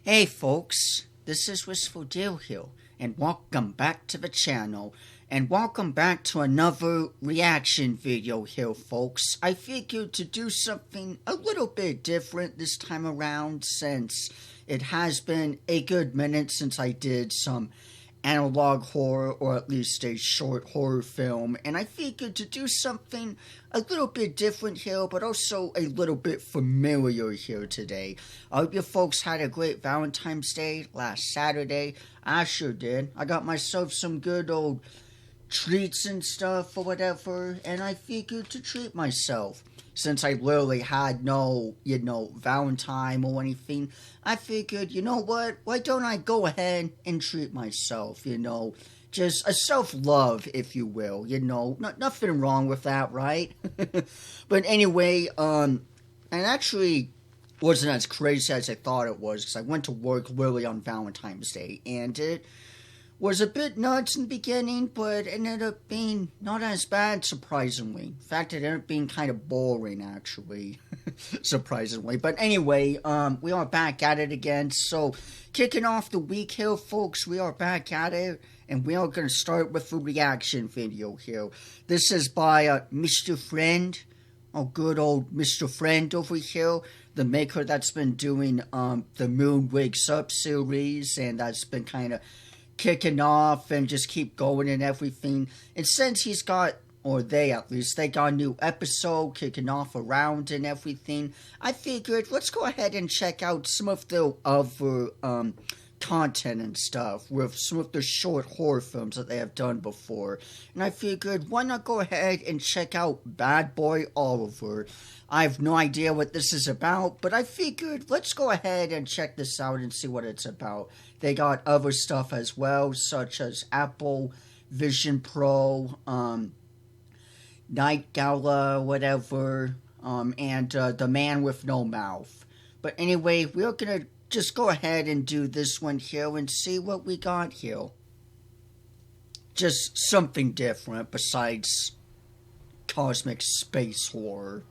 Hey folks, this is Wistful Deal here, and welcome back to the channel, and welcome back to another reaction video here folks. I figured to do something a little bit different this time around since it has been a good minute since I did some analog horror, or at least a short horror film, and I figured to do something a little bit different here, but also a little bit familiar here today. I hope you folks had a great Valentine's Day last Saturday. I sure did. I got myself some good old treats and stuff or whatever, and I figured to treat myself. Since I literally had no, Valentine or anything, I figured, you know what, why don't I go ahead and treat myself, just a self-love, if you will, nothing wrong with that, right? But anyway, and actually wasn't as crazy as I thought it was, because I went to work literally on Valentine's Day, and it was a bit nuts in the beginning, but it ended up being not as bad, surprisingly. In fact, it ended up being kind of boring, actually, surprisingly. But anyway, we are back at it again. So, kicking off the week here, folks, we are back at it, and we are going to start with a reaction video here. This is by Mr Freind, good old Mr Freind over here, the maker that's been doing the Moon Wakes Up series, and that's been kind of kicking off and just keep going and everything. And since he's got, or they at least, they got a new episode kicking off around and everything, I figured let's go ahead and check out some of the other content and stuff with some of the short horror films that they have done before. And I figured, why not go ahead and check out Bad Boy Oliver. I have no idea what this is about, but I figured let's go ahead and check this out and see what it's about. They got other stuff as well, such as Apple Vision Pro, Night Gala, whatever, and The Man with No Mouth. But anyway, we're gonna just go ahead and do this one here and see what we got here. Just something different besides cosmic space horror.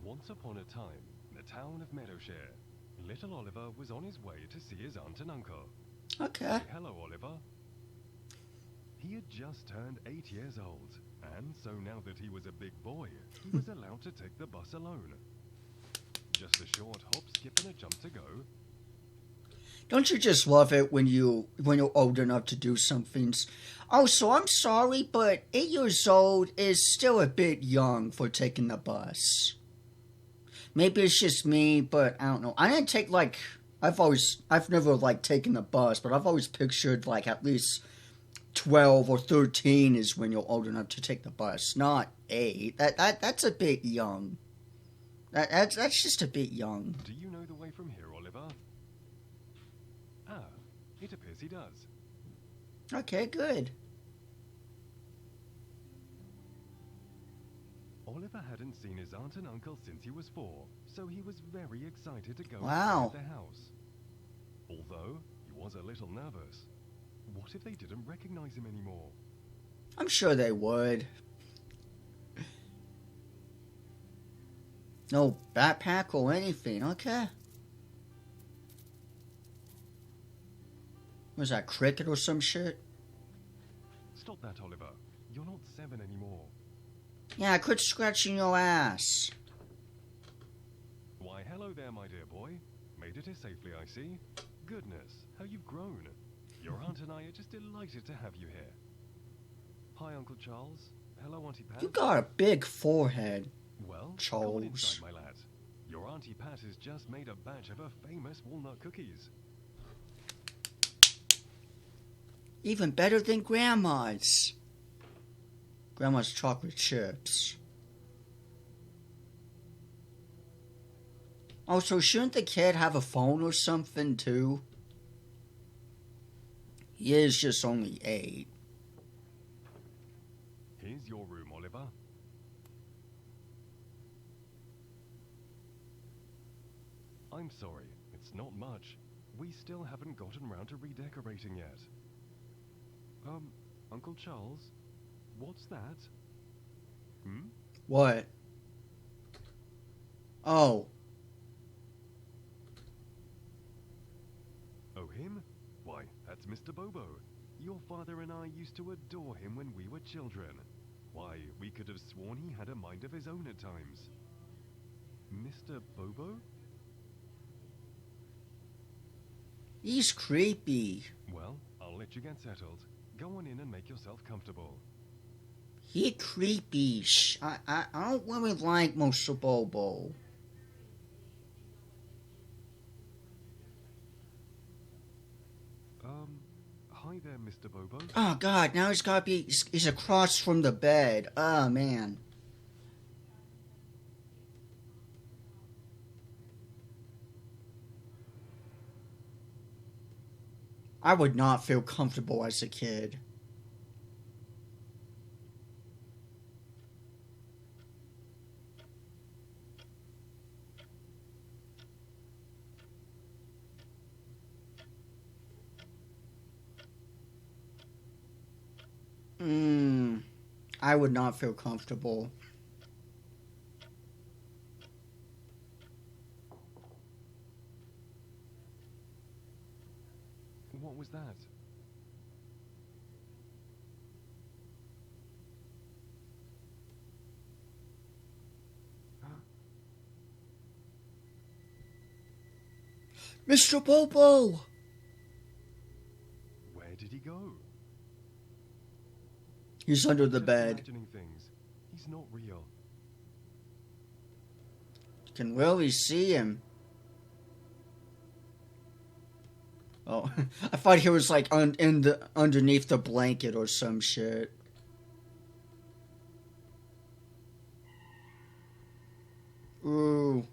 Once upon a time, in the town of Meadowshare, little Oliver was on his way to see his aunt and uncle. Okay. Hello, Oliver. He had just turned 8 years old, and so now that he was a big boy, he was allowed to take the bus alone. Just a short hop, skip, and a jump to go. Don't you just love it when you're old enough to do some things? Also, I'm sorry, but 8 years old is still a bit young for taking the bus. Maybe it's just me, but I don't know. I didn't take, I've never, taken the bus, but I've always pictured, at least 12 or 13 is when you're old enough to take the bus, not 8. That's a bit young. That's just a bit young. Do you know the way from here, Oliver? Ah, it appears he does. Okay, good. Oliver hadn't seen his aunt and uncle since he was 4, so he was very excited to go Wow. inside their house. Although, he was a little nervous. What if they didn't recognize him anymore? I'm sure they would. No backpack or anything, okay. Was that cricket or some shit? Stop that, Oliver. You're not 7 anymore. Yeah, quit scratching your ass. Why, hello there, my dear boy. Made it here safely, I see. Goodness, how you've grown. Your aunt and I are just delighted to have you here. Hi, Uncle Charles. Hello, Auntie Pat. You got a big forehead, Well, Charles. come on inside, my lad. Your Auntie Pat has just made a batch of her famous walnut cookies. Even better than Grandma's. Grandma's chocolate chips. Also, shouldn't the kid have a phone or something, too? He is just only 8. Here's your room, Oliver. I'm sorry, it's not much. We still haven't gotten round to redecorating yet. Uncle Charles? What's that? What? Oh. him? Why, that's Mr. Bobo. Your father and I used to adore him when we were children. Why, we could have sworn he had a mind of his own at times. Mr. Bobo? He's creepy. Well, I'll let you get settled. Go on in and make yourself comfortable. He creepy. I don't really like Mr. Bobo. Hi there, Mr. Bobo. Oh God, now he's across from the bed. Oh man. I would not feel comfortable as a kid. I would not feel comfortable. What was that? Mr. Bobo! Where did he go? He's under the Just bed. imagining things. He's not real. You can really see him. Oh, I thought he was like underneath the blanket or some shit. Ooh.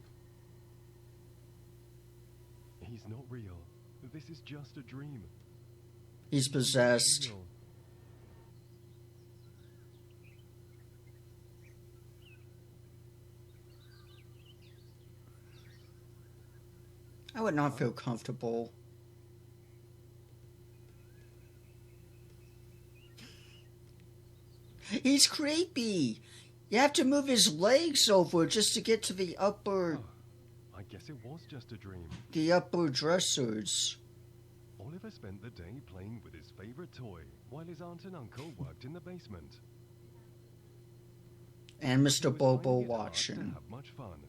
He's not real. This is just a dream. He's possessed. Real. I would not feel comfortable. He's creepy. You have to move his legs over just to get to the upper... Oh, I guess it was just a dream. The upper dressers. Oliver spent the day playing with his favorite toy while his aunt and uncle worked in the basement. And He Mr. was Bobo finding it hard to watching. have much fun.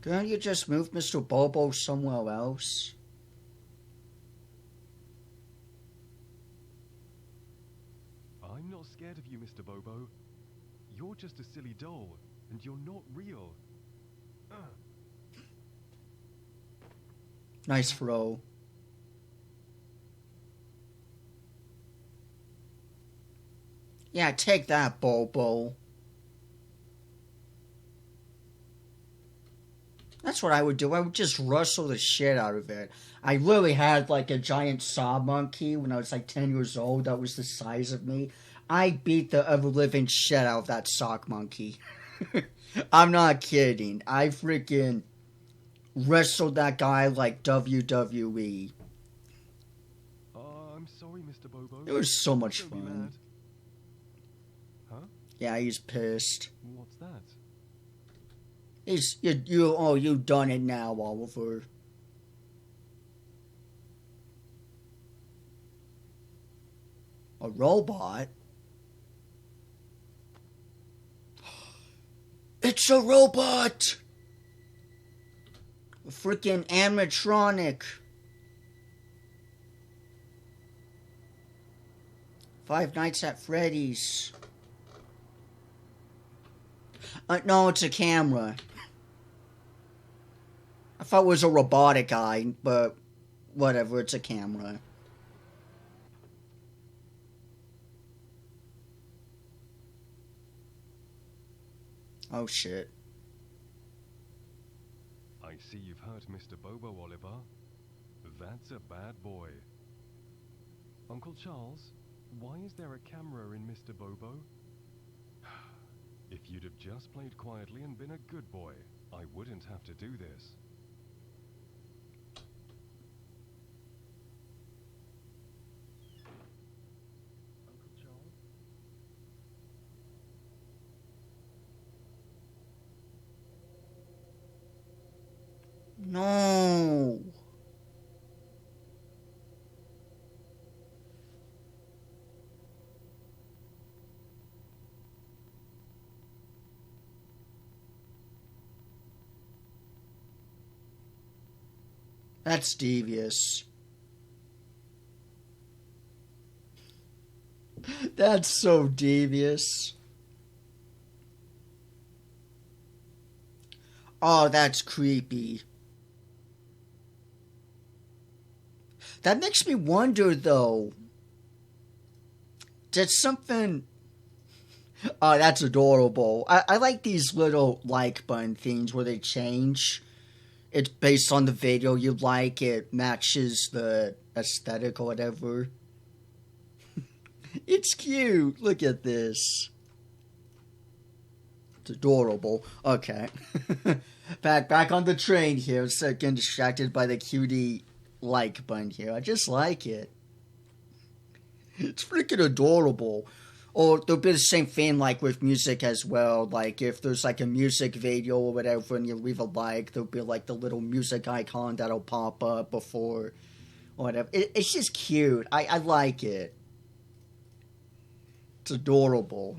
Can't you just move Mr. Bobo somewhere else? I'm not scared of you, Mr. Bobo. You're just a silly doll, and you're not real. Nice throw. Yeah, take that, Bobo. That's what I would do. I would just rustle the shit out of it. I literally had like a giant saw monkey when I was like 10 years old that was the size of me. I beat the ever-living shit out of that sock monkey. I'm not kidding. I freaking wrestled that guy like WWE. I'm sorry, Mr. Bobo. It was so much Don't be fun. mad. Huh? Yeah, he's pissed. What's that? You done it now, Oliver. A robot? It's a robot! A freaking animatronic. Five Nights at Freddy's. No, it's a camera. I thought it was a robotic eye, but whatever, it's a camera. Oh shit. I see you've hurt Mr. Bobo, Oliver. That's a bad boy. Uncle Charles, why is there a camera in Mr. Bobo? If you'd have just played quietly and been a good boy, I wouldn't have to do this. Uncle Charles? No. That's devious. That's so devious. Oh, that's creepy. That makes me wonder, though. Did something... Oh, that's adorable. I like these little like button things where they change. It's based on the video you like. It matches the aesthetic or whatever. It's cute. Look at this. It's adorable. Okay. back on the train here. So getting distracted by the cutie like button here. I just like it. It's freaking adorable. Or there'll be the same thing like with music as well. Like if there's like a music video or whatever and you leave a like, there'll be like the little music icon that'll pop up before or whatever. It's just cute. I like it. It's adorable.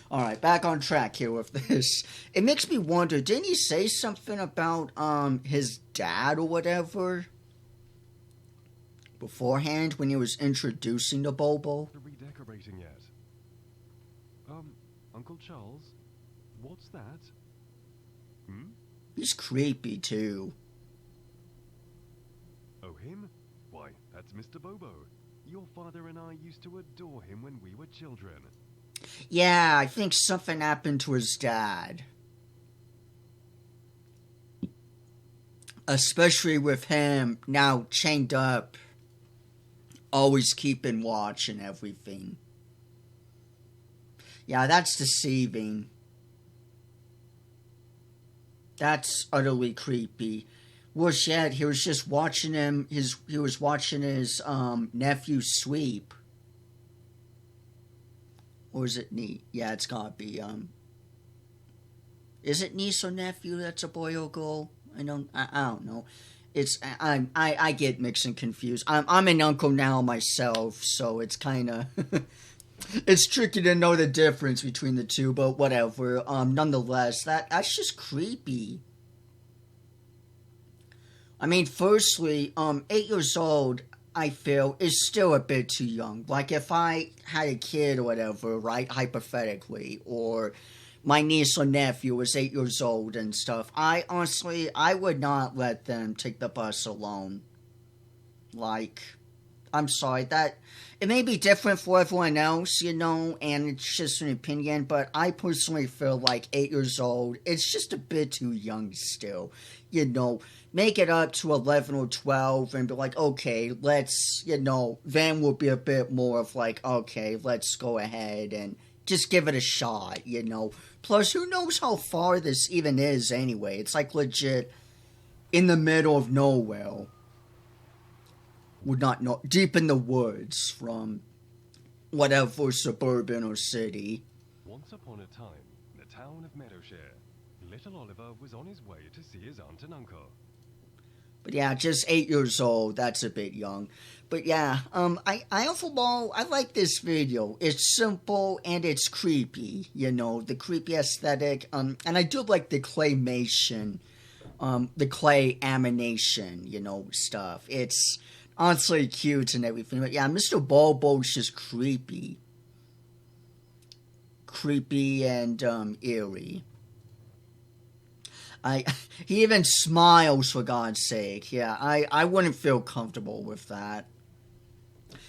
Alright, back on track here with this. It makes me wonder, didn't he say something about his dad or whatever beforehand when he was introducing the Bobo? Redecorating yet? Uncle Charles? What's that? Hmm? He's creepy too. Oh, him? Why, that's Mr. Bobo. Your father and I used to adore him when we were children. Yeah, I think something happened to his dad. Especially with him now chained up, always keeping watch and everything. Yeah, that's deceiving. That's utterly creepy. Worse yet, he was just watching him. He was watching his nephew sweep. Or is it niece? Yeah, it's gotta be Is it niece or nephew? That's a boy or girl. I don't know. It's I get mixed and confused. I'm an uncle now myself, so it's kind of. It's tricky to know the difference between the two, but whatever. Nonetheless, that's just creepy. I mean, firstly, 8 years old, I feel, is still a bit too young. Like, if I had a kid or whatever, right, hypothetically, or my niece or nephew was 8 years old and stuff, I would not let them take the bus alone. Like, I'm sorry, that... It may be different for everyone else, you know, and it's just an opinion, but I personally feel like 8 years old, it's just a bit too young still. You know, make it up to 11 or 12 and be like, okay, let's, you know, then we'll be a bit more of like, okay, let's go ahead and just give it a shot, you know. Plus, who knows how far this even is anyway? It's like legit in the middle of nowhere. Would not know, deep in the woods from whatever suburban or city. Once upon a time, in the town of Meadowshare, little Oliver was on his way to see his aunt and uncle. But yeah, just 8 years old, that's a bit young. But yeah, overall, I like this video. It's simple and it's creepy, you know, the creepy aesthetic. And I do like the claymation, the clay animation, you know, stuff. It's honestly cute and everything, but yeah, Mr. Bobo's just creepy. Creepy and, eerie. He even smiles, for God's sake. Yeah, I wouldn't feel comfortable with that.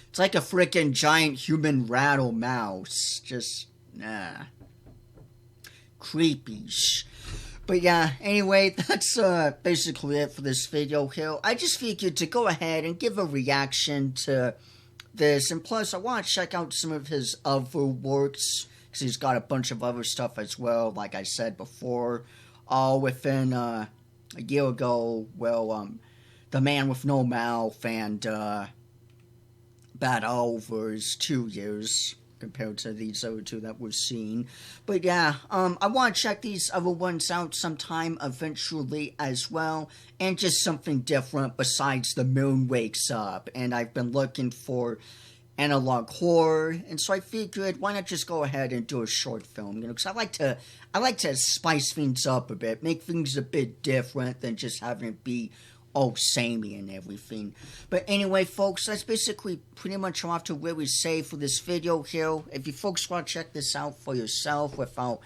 It's like a freaking giant human rattle mouse. Just, nah. Creepy. But yeah, anyway, that's basically it for this video here. I just figured to go ahead and give a reaction to this. And plus, I want to check out some of his other works, because he's got a bunch of other stuff as well, like I said before. All within a year ago, well, The Man with No Mouth and Bad Overs, 2 years. compared to these other two that we're seeing. But yeah, I want to check these other ones out sometime eventually as well, and just something different besides the moon wakes up. And I've been looking for analog horror, and so I figured, why not just go ahead and do a short film, because I like to spice things up a bit, make things a bit different than just having it be all samey and everything. But anyway, folks, that's basically pretty much all I have to really say for this video here. If you folks want to check this out for yourself without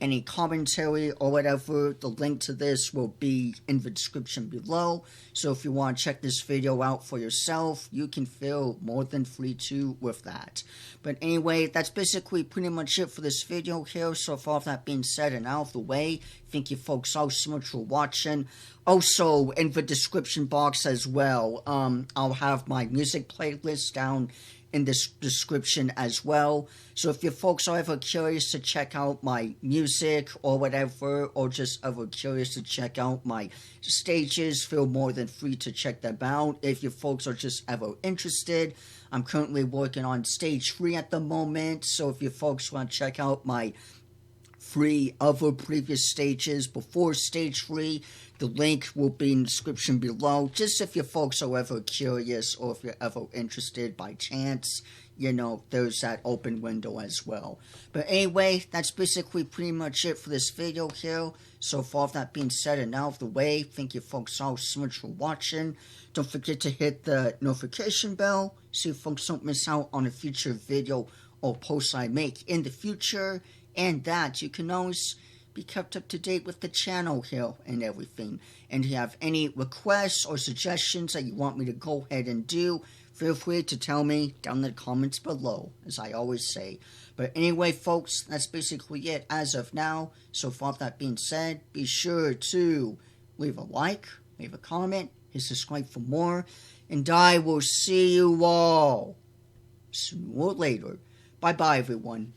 any commentary or whatever, the link to this will be in the description below. So if you want to check this video out for yourself, you can feel more than free to with that. But anyway, that's basically pretty much it for this video here. So with all of that being said and out of the way, thank you folks all so much for watching. Also, in the description box as well, I'll have my music playlist down in this description as well. So if you folks are ever curious to check out my music or whatever, or just ever curious to check out my stages, feel more than free to check them out. If you folks are just ever interested, I'm currently working on stage 3 at the moment. So if you folks want to check out my 3 other previous stages before stage 3, the link will be in the description below, just if you folks are ever curious or if you're ever interested by chance, you know, there's that open window as well. But anyway, that's basically pretty much it for this video here. So for all of that being said and out of the way, thank you folks all so much for watching. Don't forget to hit the notification bell so you folks don't miss out on a future video or post I make in the future, and that you can always be kept up to date with the channel here and everything. And if you have any requests or suggestions that you want me to go ahead and do, feel free to tell me down in the comments below, as I always say. But anyway, folks, that's basically it as of now. So for all that being said, be sure to leave a like, leave a comment, hit subscribe for more, and I will see you all sooner or later. Bye-bye, everyone.